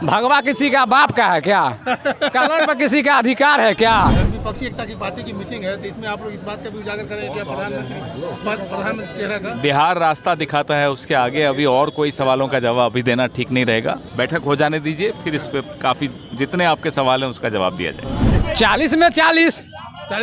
भगवा किसी का बाप का है क्या? कलर पर किसी का अधिकार है क्या? विपक्षी एकता की पार्टी की मीटिंग है तो इसमें आप लोग इस बात का भी उजागर करें कि प्रधानमंत्री चेहरा का बिहार रास्ता दिखाता है, उसके आगे अभी और कोई सवालों का जवाब अभी देना ठीक नहीं रहेगा। बैठक हो जाने दीजिए, फिर इस पे काफी जितने आपके सवाल हैं उसका जवाब दिया जाए। 40 में 40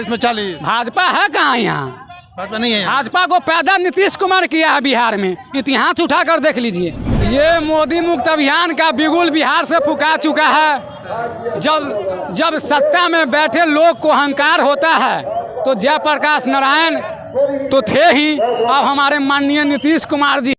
में 40 भाजपा है कहाँ यहाँ? भाजपा नहीं है। भाजपा को पैदा नीतीश कुमार किया है बिहार में, इतिहास उठाकर देख लीजिए। ये मोदी मुक्त अभियान का बिगुल बिहार से फुका चुका है। जब सत्ता में बैठे लोग को अहंकार होता है तो जयप्रकाश नारायण तो थे ही, अब हमारे माननीय नीतीश कुमार जी।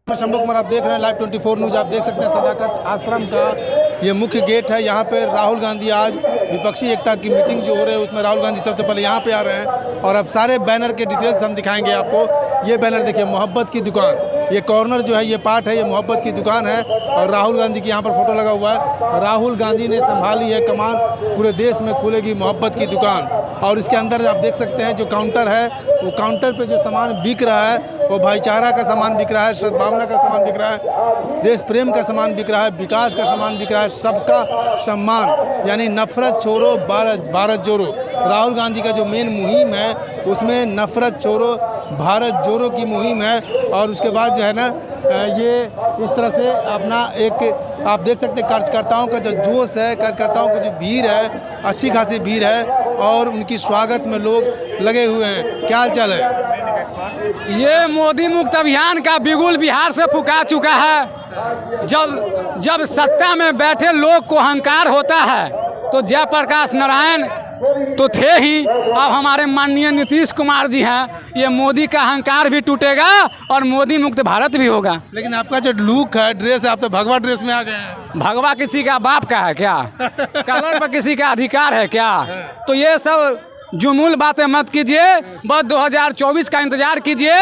शंभू कुमार आप देख रहे हैं लाइव 24 न्यूज। आप देख सकते हैं सदाकत आश्रम का ये मुख्य गेट है। यहाँ पे राहुल गांधी आज विपक्षी एकता की मीटिंग जो हो रही है उसमें राहुल गांधी सबसे पहले यहाँ पे आ रहे हैं और अब सारे बैनर के डिटेल्स हम दिखाएंगे आपको। ये बैनर देखिए, मोहब्बत की दुकान, ये कॉर्नर जो है ये पार्ट है, ये मोहब्बत की दुकान है और राहुल गांधी की यहाँ पर फोटो लगा हुआ है। राहुल गांधी ने संभाली है कमान, पूरे देश में खुलेगी मोहब्बत की दुकान। और इसके अंदर आप देख सकते हैं जो काउंटर है, वो काउंटर पे जो सामान बिक रहा है वो भाईचारा का सामान बिक रहा है, सद्भावना का सामान बिक रहा है, देश प्रेम का सामान बिक रहा है, विकास का सामान बिक रहा है, सबका सम्मान, यानी नफरत छोड़ो भारत जोड़ो। राहुल गांधी का जो मेन मुहिम है उसमें नफरत छोड़ो भारत जोड़ो की मुहिम है। और उसके बाद जो है ना ये इस तरह से अपना एक आप देख सकते हैं कार्यकर्ताओं का जो जोश है, कार्यकर्ताओं की जो भीड़ है, अच्छी खासी भीड़ है और उनकी स्वागत में लोग लगे हुए हैं। क्या हाल चाल है? ये मोदी मुक्त अभियान का बिगुल बिहार से फुका चुका है। जब सत्ता में बैठे लोग को अहंकार होता है तो जयप्रकाश नारायण तो थे ही, अब हमारे माननीय नीतीश कुमार जी हैं। ये मोदी का अहंकार भी टूटेगा और मोदी मुक्त भारत भी होगा। लेकिन आपका जो लुक है, ड्रेस है, आप तो भगवा ड्रेस में आ गए हैं। भगवा किसी का बाप का है क्या? कलर पर किसी का अधिकार है क्या? तो ये सब जुमूल बातें मत कीजिए, बस 2024 का इंतजार कीजिए।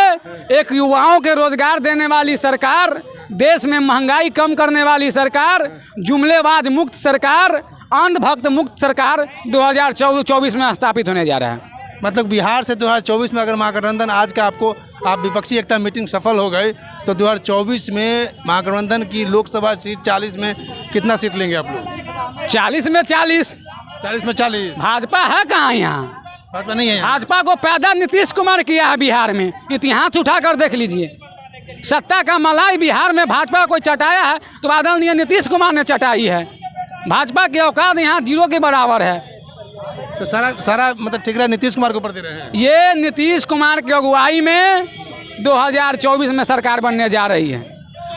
एक युवाओं के रोजगार देने वाली सरकार, देश में महंगाई कम करने वाली सरकार, जुमलेबाज मुक्त सरकार, अंधभक्त मुक्त सरकार 2024 में स्थापित होने जा रहा है। मतलब बिहार से 2024 में अगर महागठबंधन आज का आप विपक्षी एकता मीटिंग सफल हो गए तो 2024 में महागठबंधन की लोकसभा सीट 40 में कितना सीट लेंगे आप लोग? 40 में 40 में 40 भाजपा है कहाँ यहाँ? भाजपा नहीं है। भाजपा को पैदा नीतीश कुमार किया है बिहार में, इतिहास उठाकर देख लीजिए। सत्ता का मलाई बिहार में भाजपा को चटाया है तो आदरणीय नीतीश कुमार ने चटाई है। भाजपा की औकात यहाँ 0 के बराबर है। तो सारा मतलब ठिकरा नीतीश कुमार के ऊपर दे रहे हैं। ये नीतीश कुमार की अगुवाई में 2024 में सरकार बनने जा रही है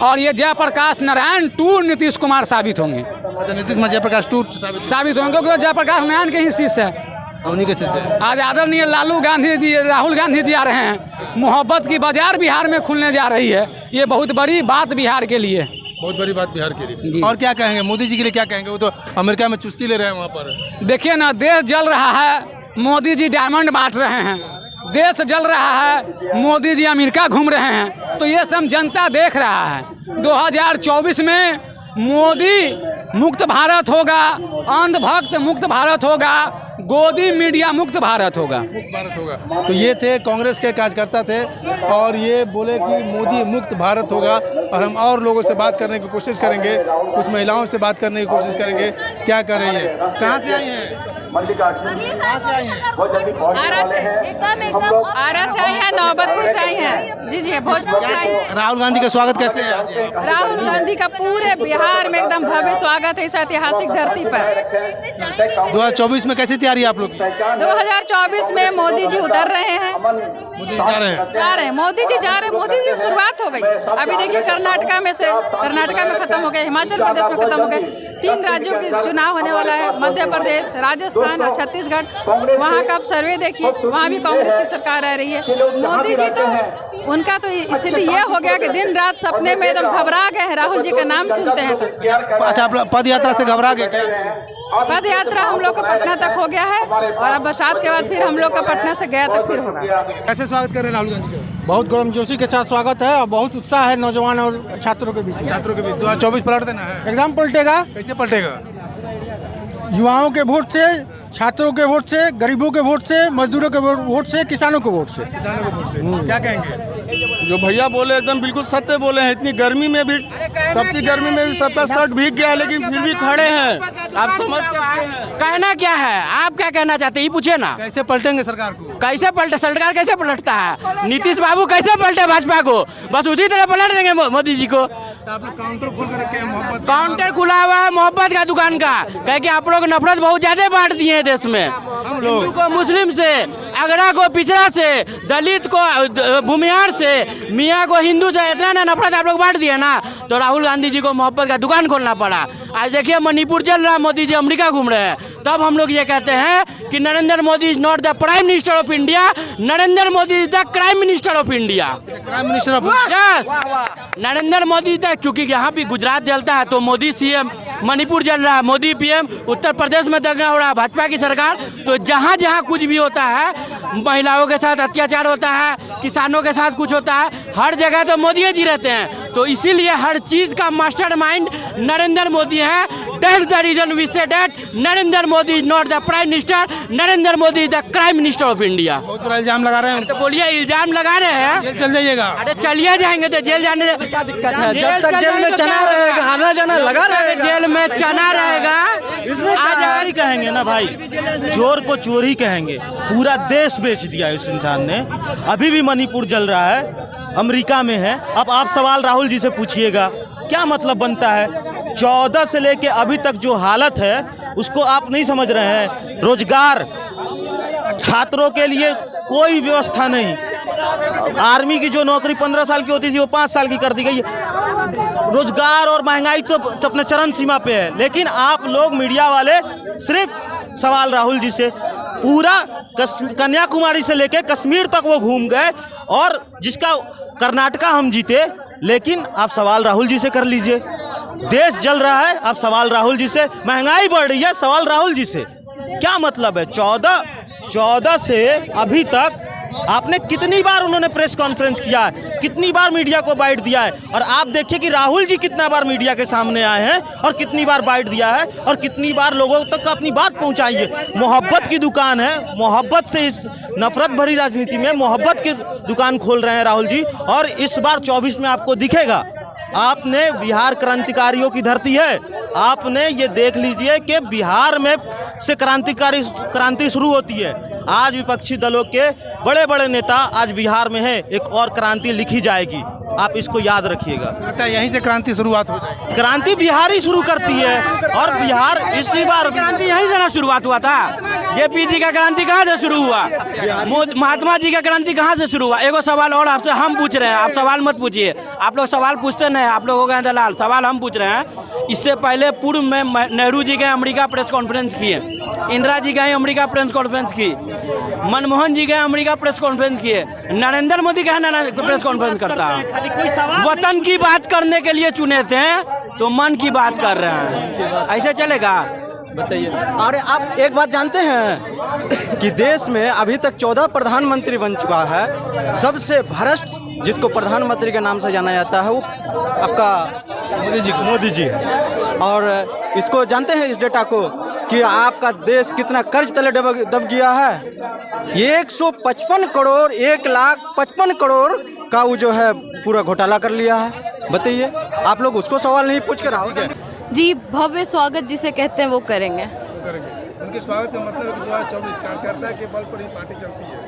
और ये जयप्रकाश नारायण टू नीतीश कुमार साबित होंगे। अच्छा, नीतीश कुमार जयप्रकाश टू साबित होंगे क्योंकि जयप्रकाश नारायण के ही शिष्य है। उन्हीं के शिष्य आज आदरणीय लालू गांधी जी, राहुल गांधी जी आ रहे हैं। मोहब्बत की बाजार बिहार में खुलने जा रही है। ये बहुत बड़ी बात बिहार के लिए, बहुत बड़ी बात बिहार के लिए। और क्या कहेंगे मोदी जी के लिए? क्या कहेंगे? वो तो अमेरिका में चुस्की ले रहे हैं वहाँ पर। देखिए ना, देश जल रहा है, मोदी जी डायमंड बांट रहे हैं। देश जल रहा है, मोदी जी अमेरिका घूम रहे हैं। तो ये सब जनता देख रहा है। 2024 में मोदी मुक्त भारत होगा, अंधभक्त मुक्त भारत होगा, गोदी मीडिया मुक्त भारत होगा। तो ये थे कांग्रेस के कार्यकर्ता थे और ये बोले कि मोदी मुक्त भारत होगा। और हम और लोगों से बात करने की कोशिश करेंगे, कुछ महिलाओं से बात करने की कोशिश करेंगे। क्या कर रही है? कहाँ से आई हैं? कहाँ से आई हैं? आरा से, एकदम आरा से आई है, नौबतपुर से आई है। जी भोजपुर से आई है। राहुल गांधी का स्वागत कैसे है आज? राहुल गांधी का पूरे बिहार में एकदम भव्य स्वागत है इस ऐतिहासिक धरती पर। 2024 में कैसी तैयारी है आप लोग की? 2024 में मोदी जी उतर रहे हैं। मोदी जी जा रहे हैं। मोदी जी जा रहे हैं। मोदी जी की शुरुआत हो गई। अभी देखिए कर्नाटका में खत्म हो गए, हिमाचल प्रदेश में खत्म हो गए। 3 राज्यों की चुनाव होने वाला है, मध्य प्रदेश, राजस्थान और छत्तीसगढ़। वहाँ का आप सर्वे देखिए, वहाँ भी कांग्रेस की सरकार रह रही है। मोदी जी तो उनका तो स्थिति ये हो गया कि दिन रात सपने में एकदम घबरा गए हैं। राहुल जी का नाम सुनते हैं तो। अच्छा, आप पद यात्रा से घबरा गए क्या? पद यात्रा हम लोग का पटना तक हो गया है और अब बरसात के बाद फिर हम लोग का पटना से गया तक फिर होगा। कैसे स्वागत कर रहे हैं राहुल गांधी का? बहुत गर्मजोशी के साथ स्वागत है और बहुत उत्साह है नौजवान और छात्रों के बीच। छात्रों के बीच 2024 पलट देना है। एकदम पलटेगा। कैसे पलटेगा? युवाओं के वोट से छात्रों के वोट से, गरीबों के वोट से, मजदूरों के वोट से, किसानों के वोट से। किसानों के वोट से क्या कहेंगे? जो भैया बोले एकदम बिल्कुल सत्य बोले हैं। इतनी गर्मी में भी, तपती गर्मी में भी सबका शर्ट भीग गया, लेकिन फिर भी खड़े हैं। आप समझ सकते हैं। कहना क्या है, आप क्या कहना चाहते हैं ये पूछे ना। कैसे पलटेंगे सरकार को? कैसे पलटे, सरकार कैसे पलटता है? नीतीश बाबू कैसे पलटे भाजपा को? बस उसी तरह पलट देंगे मोदी जी को। तो आप लोग काउंटर खोल कर रखे हैं मोहब्बत? काउंटर खुला हुआ है मोहब्बत का दुकान का, कह के आप लोग नफरत बहुत ज्यादा बांट दिए हैं देश में। हिंदू को मुस्लिम से, अगड़ा को पिछड़ा से, दलित को भूमिहार से, मियाँ को हिंदू से, इतना ना नफरत आप लोग बांट दिए ना, तो राहुल गांधी जी को मोहब्बत का दुकान खोलना पड़ा। आज देखिए मणिपुर चल रहा, मोदी जी अमेरिका घूम रहे हैं, तब हम लोग ये कहते हैं कि Narendra Modi is not the prime minister of India, Narendra Modi is the crime minister of India. Prime minister of yes, Narendra Modi तक, क्योंकि यहाँ भी गुजरात जलता है तो मोदी सीएम, मणिपुर जल रहा है मोदी पीएम, उत्तर प्रदेश में दंगा हो रहा है भाजपा की सरकार। तो जहाँ जहाँ कुछ भी होता है, महिलाओं के साथ अत्याचार होता है, किसानों के साथ कुछ होता है, हर जगह तो मोदी जी रहते हैं। तो इसीलिए हर चीज का मास्टरमाइंड नरेंद्र मोदी है। That's the reason we say that Narendra Modi is not the prime minister, Narendra Modi is the crime minister of India. बहुत बड़ा इल्जाम लगा रहे हैं। तो बोलिए इल्जाम लगा रहे हैं, जेल चल जाइएगा। अरे चलिए जाएंगे तो जेल जाने क्या दिक्कत है? जब तक जेल में चना रहेगा, आना जाना लगा रहेगा, जेल में चना रहेगा। इसमें चोरी कहेंगे ना भाई, चोर को चोरी कहेंगे। पूरा देश बेच दिया इस इंसान ने। अभी भी मणिपुर जल रहा है, अमेरिका में है। अब आप सवाल राहुल जी से पूछिएगा, क्या मतलब बनता है? 14 से लेके अभी तक जो हालत है उसको आप नहीं समझ रहे हैं। रोजगार, छात्रों के लिए कोई व्यवस्था नहीं। आर्मी की जो नौकरी 15 साल की होती थी वो 5 साल की कर दी गई। रोजगार और महंगाई तो अपने चरम सीमा पे है। लेकिन आप लोग मीडिया वाले सिर्फ सवाल राहुल जी से, पूरा कन्याकुमारी से लेके कश्मीर तक वो घूम गए, और जिसका कर्नाटका हम जीते। लेकिन आप सवाल राहुल जी से कर लीजिए। देश जल रहा है, आप सवाल राहुल जी से। महंगाई बढ़ रही है, सवाल राहुल जी से। क्या मतलब है? 14 से अभी तक आपने कितनी बार उन्होंने प्रेस कॉन्फ्रेंस किया है, कितनी बार मीडिया को बाइट दिया है। और आप देखिए कि राहुल जी कितना बार मीडिया के सामने आए हैं और कितनी बार बाइट दिया है और कितनी बार लोगों तक अपनी बात पहुंचाई है। मोहब्बत की दुकान है, मोहब्बत से इस नफरत भरी राजनीति में मोहब्बत की दुकान खोल रहे हैं राहुल जी। और इस बार 24 में आपको दिखेगा। आपने बिहार क्रांतिकारियों की धरती है, आपने ये देख लीजिए कि बिहार में से क्रांति शुरू होती है। आज विपक्षी दलों के बड़े बड़े नेता आज बिहार में है, एक और क्रांति लिखी जाएगी, आप इसको याद रखिएगा। लगता है यहीं से क्रांति शुरुआत हो जाएगी। क्रांति बिहार ही शुरू करती है, और बिहार इसी बार क्रांति यहीं से ना शुरुआत हुआ था। जेपी जी का क्रांति कहाँ से शुरू हुआ? महात्मा जी का क्रांति कहाँ से शुरू हुआ? एगो सवाल और आपसे हम पूछ रहे हैं, आप सवाल मत पूछिए। आप लोग सवाल पूछते नहीं, आप लोग हो गए दलाल। सवाल हम पूछ रहे हैं। इससे पहले पूर्व में नेहरू जी गए अमेरिका प्रेस कॉन्फ्रेंस किए, इंदिरा जी गए अमेरिका प्रेस कॉन्फ्रेंस की, मनमोहन जी गए अमेरिका प्रेस कॉन्फ्रेंस किए। नरेंद्र मोदी कहाँ प्रेस कॉन्फ्रेंस करता है? वतन की बात करने के लिए चुने थे, तो मन की बात कर रहे हैं। ऐसे चलेगा? बताइए। और आप एक बात जानते हैं कि देश में अभी तक 14 प्रधानमंत्री बन चुका है। सबसे भ्रष्ट जिसको प्रधानमंत्री के नाम से जाना जाता है वो आपका मोदी जी। और इसको जानते हैं, इस डेटा को, कि आपका देश कितना कर्ज तले दब गया है। 155 करोड़ 1,55,000 करोड़ का वो जो है पूरा घोटाला कर लिया है। बताइए, आप लोग उसको सवाल नहीं पूछ कर आओगे? जी, भव्य स्वागत जिसे कहते हैं वो करेंगे। उनके स्वागत का मतलब है कि 2024 कार्यकर्ता के बल पर ही पार्टी चलती है।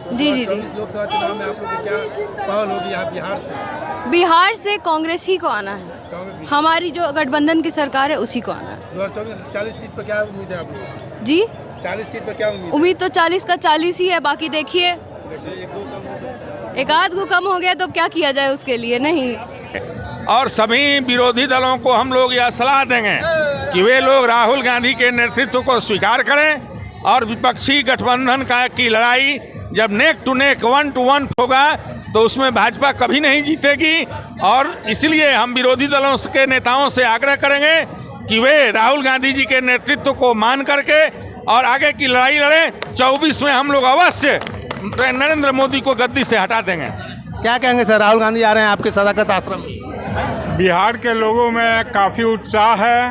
जी जी जी। लोकसभा चुनाव में आप लोग की क्या पहल होगी यहाँ बिहार से? बिहार से कांग्रेस ही को आना है। कांग्रेस की? हमारी जो गठबंधन की सरकार है उसी को आना है। 2024 40 सीट पर क्या उम्मीद है आपको? जी, 40 सीट पर क्या उम्मीद? उम्मीद तो 40 का 40 ही है। बाकी देखिए, एक आध को कम हो गया तो क्या किया जाए उसके लिए? नहीं। और सभी विरोधी दलों को हम लोग यह सलाह देंगे कि वे लोग राहुल गांधी के नेतृत्व को स्वीकार करें, और विपक्षी गठबंधन की लड़ाई जब नेक टू नेक 1 to 1 होगा तो उसमें भाजपा कभी नहीं जीतेगी। और इसलिए हम विरोधी दलों के नेताओं से आग्रह करेंगे कि वे राहुल गांधी जी के नेतृत्व को मान करके और आगे की लड़ाई लड़ें। 24 में हम लोग अवश्य नरेंद्र मोदी को गद्दी से हटा देंगे। क्या कहेंगे सर? राहुल गांधी आ रहे हैं आपके सदाकत आश्रम। बिहार के लोगों में काफ़ी उत्साह है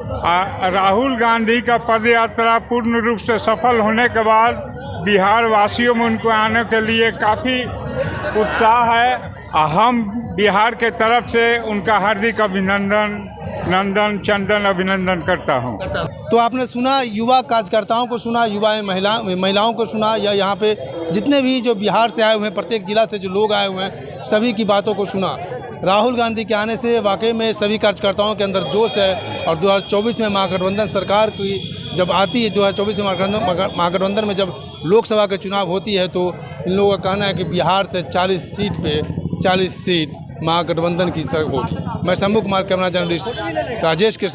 राहुल गांधी का पद यात्रा पूर्ण रूप से सफल होने के बाद बिहार वासियों में उनको आने के लिए काफ़ी उत्साह है। हम बिहार के तरफ से उनका हार्दिक नंदन चंदन अभिनंदन करता हूं। तो आपने सुना, युवा कार्यकर्ताओं को सुना, युवा महिलाओं को सुना, या यहाँ पे जितने भी जो बिहार से आए हुए हैं, प्रत्येक जिला से जो लोग आए हुए हैं, सभी की बातों को सुना। राहुल गांधी के आने से वाकई में सभी कार्यकर्ताओं के अंदर जोश है। और 2024 में महागठबंधन सरकार की जब आती है, 2024 में महागठबंधन में जब लोकसभा के चुनाव होती है, तो इन लोगों का कहना है कि बिहार से 40 सीट पे 40 सीट महागठबंधन की होगी। मैं शंभू कुमार, कैमरा जर्नलिस्ट राजेश के